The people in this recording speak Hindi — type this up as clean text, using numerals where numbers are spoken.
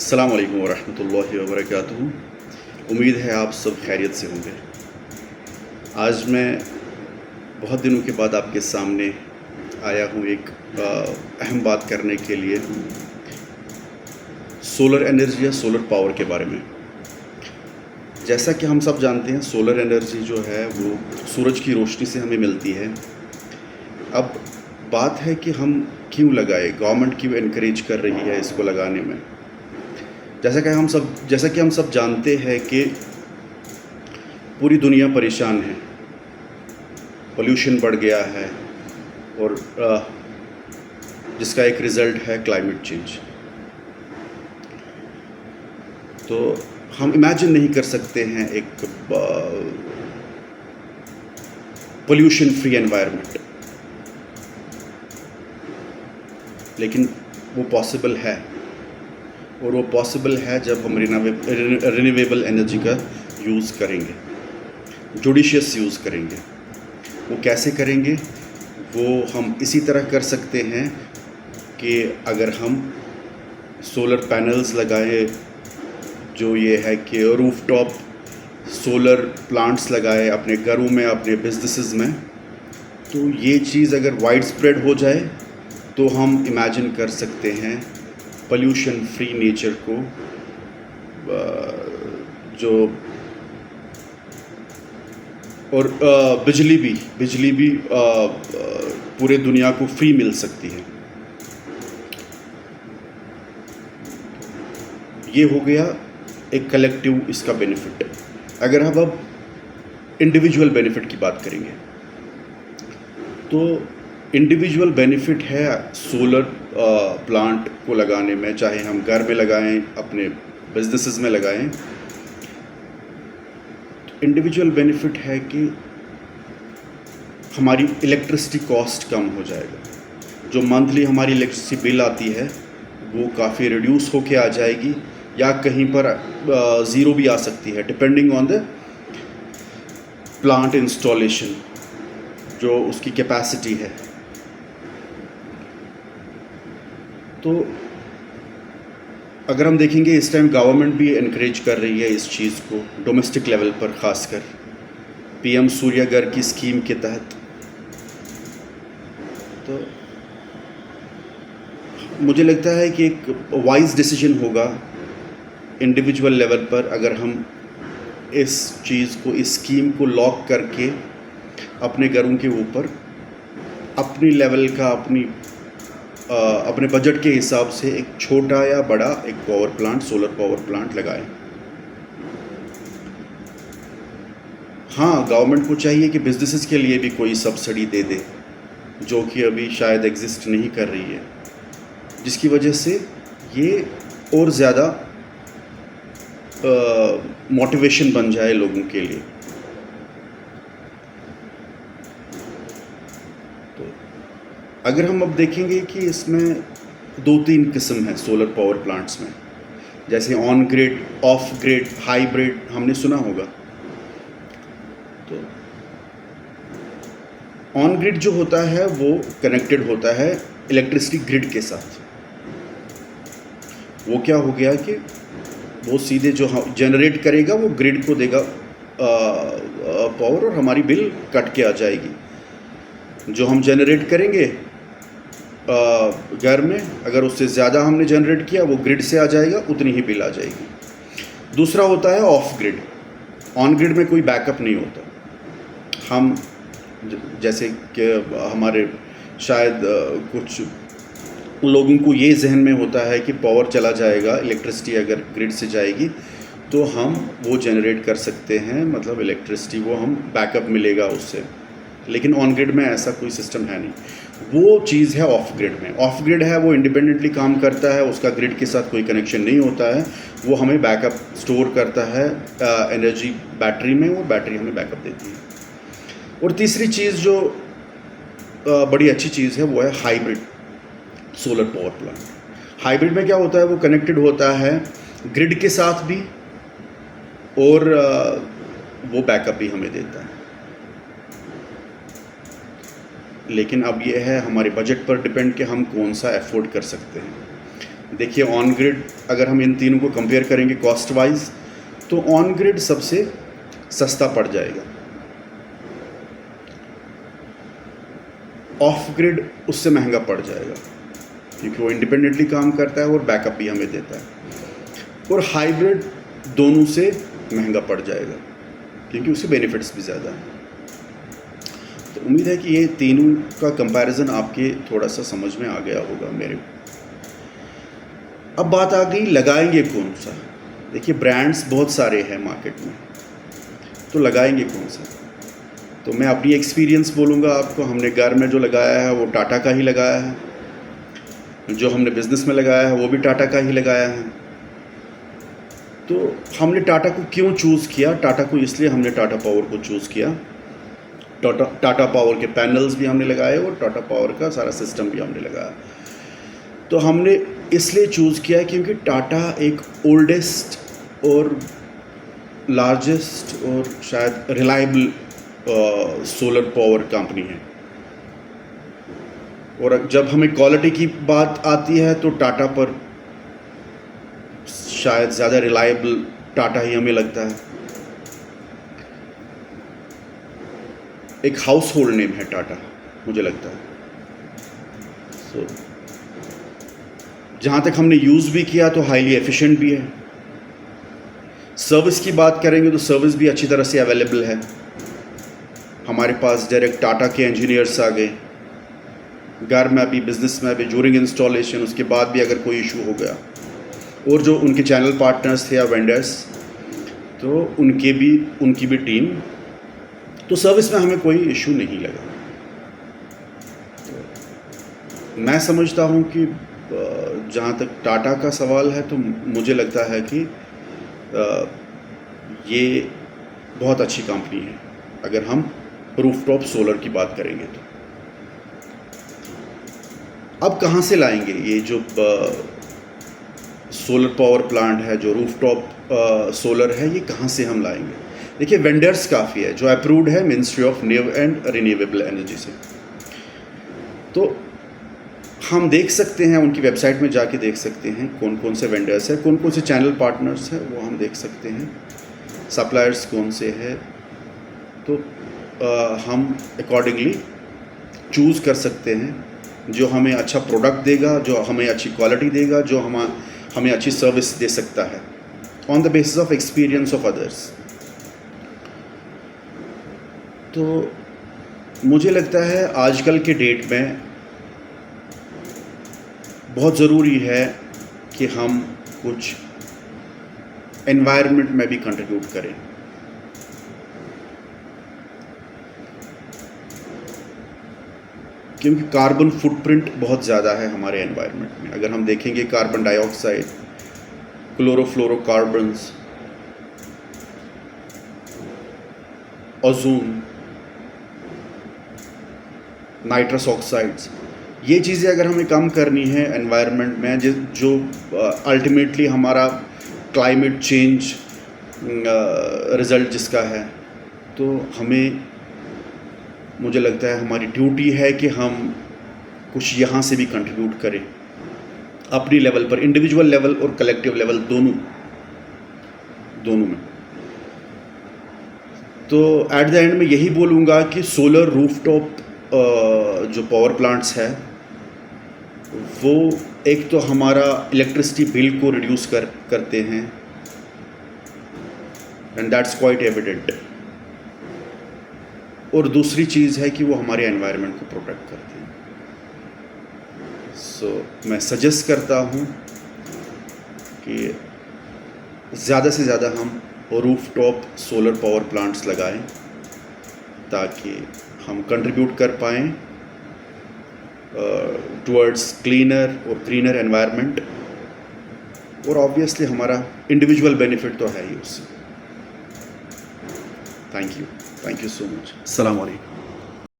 अस्सलाम वालेकुम वरहमतुल्लाहि वबरकातुहू। उम्मीद है आप सब खैरियत से होंगे। आज मैं बहुत दिनों के बाद आपके सामने आया हूँ एक अहम बात करने के लिए, सोलर एनर्जी या सोलर पावर के बारे में। जैसा कि हम सब जानते हैं, सोलर एनर्जी जो है वो सूरज की रोशनी से हमें मिलती है। अब बात है कि हम क्यों लगाएं, गवर्नमेंट क्यों इनकरेज कर रही है इसको लगाने में। जैसा कि हम सब जानते हैं कि पूरी दुनिया परेशान है, पोल्यूशन बढ़ गया है और जिसका एक रिज़ल्ट है क्लाइमेट चेंज। तो हम इमेजिन नहीं कर सकते हैं एक पोल्यूशन फ्री एनवायरनमेंट, लेकिन वो पॉसिबल है। और वो पॉसिबल है जब हम रिन्यूएबल एनर्जी का यूज़ करेंगे, जुडिशियस यूज़ करेंगे। वो कैसे करेंगे? वो हम इसी तरह कर सकते हैं कि अगर हम सोलर पैनल्स लगाएं, जो ये है कि रूफटॉप सोलर प्लांट्स लगाएं अपने घरों में, अपने बिजनेसेस में, तो ये चीज़ अगर वाइड स्प्रेड हो जाए तो हम इमेजिन कर सकते हैं पोल्यूशन फ्री नेचर को, जो और बिजली भी पूरे दुनिया को फ्री मिल सकती है। ये हो गया एक कलेक्टिव इसका बेनिफिट। अगर हम अब इंडिविजुअल बेनिफिट की बात करेंगे तो इंडिविजुअल बेनिफिट है सोलर प्लांट को लगाने में, चाहे हम घर में लगाएं, अपने बिजनेसेस में लगाएं। इंडिविजुअल बेनिफिट है कि हमारी इलेक्ट्रिसिटी कॉस्ट कम हो जाएगा। जो मंथली हमारी इलेक्ट्रिसिटी बिल आती है वो काफ़ी रिड्यूस होके आ जाएगी, या कहीं पर ज़ीरो भी आ सकती है, depending on the plant installation, जो उसकी कैपेसिटी है। तो अगर हम देखेंगे, इस टाइम गवर्नमेंट भी इनकरेज कर रही है इस चीज़ को, डोमेस्टिक लेवल पर ख़ासकर पीएम सूर्य घर की स्कीम के तहत। तो मुझे लगता है कि एक वाइज डिसीजन होगा इंडिविजुअल लेवल पर, अगर हम इस चीज़ को, इस स्कीम को लॉक करके अपने घरों के ऊपर अपनी लेवल का, अपने बजट के हिसाब से एक छोटा या बड़ा एक power plant, solar power plant लगाएं। हाँ, गवर्नमेंट को चाहिए कि बिजनेसेस के लिए भी कोई सब्सिडी दे दे, जो कि अभी शायद एग्जिस्ट नहीं कर रही है, जिसकी वजह से ये और ज़्यादा मोटिवेशन बन जाए लोगों के लिए। तो अगर हम अब देखेंगे कि इसमें 2-3 किस्म है सोलर पावर प्लांट्स में, जैसे on grid, of grid, hybrid, हमने सुना होगा। तो ऑन ग्रिड जो होता है वो कनेक्टेड होता है इलेक्ट्रिसिटी ग्रिड के साथ। वो क्या हो गया कि वो सीधे जो जनरेट करेगा वो ग्रिड को देगा पावर, और हमारी बिल कट के आ जाएगी। जो हम जनरेट करेंगे घर में, अगर उससे ज़्यादा हमने जनरेट किया, वो ग्रिड से आ जाएगा, उतनी ही बिल आ जाएगी। दूसरा होता है ऑफ ग्रिड। ऑन ग्रिड में कोई बैकअप नहीं होता। हम जैसे कि हमारे शायद कुछ लोगों को ये जहन में होता है कि पावर चला जाएगा, इलेक्ट्रिसिटी अगर ग्रिड से जाएगी तो हम वो जनरेट कर सकते हैं, मतलब इलेक्ट्रिसिटी वो हम बैकअप मिलेगा उससे। लेकिन ऑन ग्रिड में ऐसा कोई सिस्टम है नहीं। वो चीज़ है ऑफ ग्रिड में। ऑफ ग्रिड है वो इंडिपेंडेंटली काम करता है, उसका ग्रिड के साथ कोई कनेक्शन नहीं होता है। वो हमें बैकअप स्टोर करता है एनर्जी बैटरी में, वो बैटरी हमें बैकअप देती है। और तीसरी चीज़ जो बड़ी अच्छी चीज़ है वो है hybrid solar power plant. Hybrid में क्या होता है, वो कनेक्टेड होता है ग्रिड के साथ भी, और वो बैकअप भी हमें देता है। लेकिन अब ये है हमारे बजट पर डिपेंड कि हम कौन सा अफोर्ड कर सकते हैं। देखिए ऑन ग्रिड अगर हम इन तीनों को कंपेयर करेंगे कॉस्ट वाइज तो ऑन ग्रिड सबसे सस्ता पड़ जाएगा, ऑफ ग्रिड उससे महंगा पड़ जाएगा क्योंकि वो इंडिपेंडेंटली काम करता है और बैकअप भी हमें देता है, और हाइब्रिड दोनों से महंगा पड़ जाएगा क्योंकि उसके बेनिफिट्स भी ज़्यादा हैं। तो उम्मीद है कि ये तीनों का कंपैरिजन आपके थोड़ा सा समझ में आ गया होगा मेरे। अब बात आ गई लगाएंगे कौन सा। देखिए ब्रांड्स बहुत सारे हैं मार्केट में, तो लगाएंगे कौन सा। तो मैं अपनी एक्सपीरियंस बोलूँगा आपको। हमने घर में जो लगाया है वो टाटा का ही लगाया है, जो हमने बिज़नेस में लगाया है वो भी टाटा का ही लगाया है। तो हमने टाटा को क्यों चूज़ किया? टाटा को इसलिए हमने टाटा पावर को चूज़ किया। टाटा पावर के पैनल्स भी हमने लगाए और टाटा पावर का सारा सिस्टम भी हमने लगाया। तो हमने इसलिए चूज़ किया क्योंकि टाटा एक ओल्डेस्ट और लार्जेस्ट और शायद रिलायबल सोलर पावर कंपनी है, और जब हमें क्वालिटी की बात आती है तो टाटा पर शायद ज़्यादा रिलायबल टाटा ही हमें लगता है। एक हाउस होल्ड नेम है टाटा, मुझे लगता है। सो जहाँ तक हमने यूज़ भी किया तो हाईली एफिशिएंट भी है। सर्विस की बात करेंगे तो सर्विस भी अच्छी तरह से अवेलेबल है। हमारे पास डायरेक्ट टाटा के इंजीनियर्स आ गए, घर में भी बिज़नेस में भी ड्यूरिंग इंस्टॉलेशन, उसके बाद भी अगर कोई इशू हो गया, और जो उनके चैनल पार्टनर्स थे या वेंडर्स, तो उनकी भी टीम। तो सर्विस में हमें कोई इशू नहीं लगा। तो मैं समझता हूँ कि जहाँ तक टाटा का सवाल है तो मुझे लगता है कि ये बहुत अच्छी कंपनी है अगर हम रूफटॉप सोलर की बात करेंगे तो। अब कहाँ से लाएंगे ये जो सोलर पावर प्लांट है, जो रूफटॉप सोलर है, ये कहाँ से हम लाएंगे? देखिए वेंडर्स काफ़ी है जो अप्रूव्ड है ministry of new and renewable energy से। तो हम देख सकते हैं, उनकी वेबसाइट में जाके देख सकते हैं कौन कौन से वेंडर्स हैं, कौन कौन से चैनल पार्टनर्स हैं, वो हम देख सकते हैं, सप्लायर्स कौन से हैं। तो हम अकॉर्डिंगली चूज़ कर सकते हैं जो हमें अच्छा प्रोडक्ट देगा, जो हमें अच्छी क्वालिटी देगा, जो हमें अच्छी सर्विस दे सकता है on the basis of experience of others. तो मुझे लगता है आजकल के डेट में बहुत ज़रूरी है कि हम कुछ एनवायरनमेंट में भी कंट्रीब्यूट करें। क्योंकि कार्बन फुटप्रिंट बहुत ज़्यादा है हमारे एनवायरनमेंट में। अगर हम देखेंगे carbon dioxide, chlorofluorocarbons, ozone, nitrous oxides, ये चीज़ें अगर हमें कम करनी है एनवायरनमेंट में, जो अल्टीमेटली हमारा क्लाइमेट चेंज रिज़ल्ट जिसका है, तो मुझे लगता है हमारी ड्यूटी है कि हम कुछ यहाँ से भी कंट्रीब्यूट करें अपनी लेवल पर, इंडिविजुअल लेवल और कलेक्टिव लेवल दोनों में। तो एट द एंड में यही बोलूँगा कि सोलर रूफटॉप जो पावर प्लांट्स है वो एक तो हमारा इलेक्ट्रिसिटी बिल को रिड्यूस करते हैं, एंड दैट्स क्वाइट एविडेंट। और दूसरी चीज़ है कि वो हमारे एनवायरनमेंट को प्रोटेक्ट करते हैं। सो मैं सजेस्ट करता हूँ कि ज़्यादा से ज़्यादा हम रूफटॉप सोलर पावर प्लांट्स लगाएं ताकि हम कंट्रीब्यूट कर पाएँ टुवर्ड्स क्लीनर और ग्रीनर एनवायरनमेंट, और ऑब्वियसली हमारा इंडिविजुअल बेनिफिट तो है ही उससे। Thank you so much. अस्सलाम वालेकुम।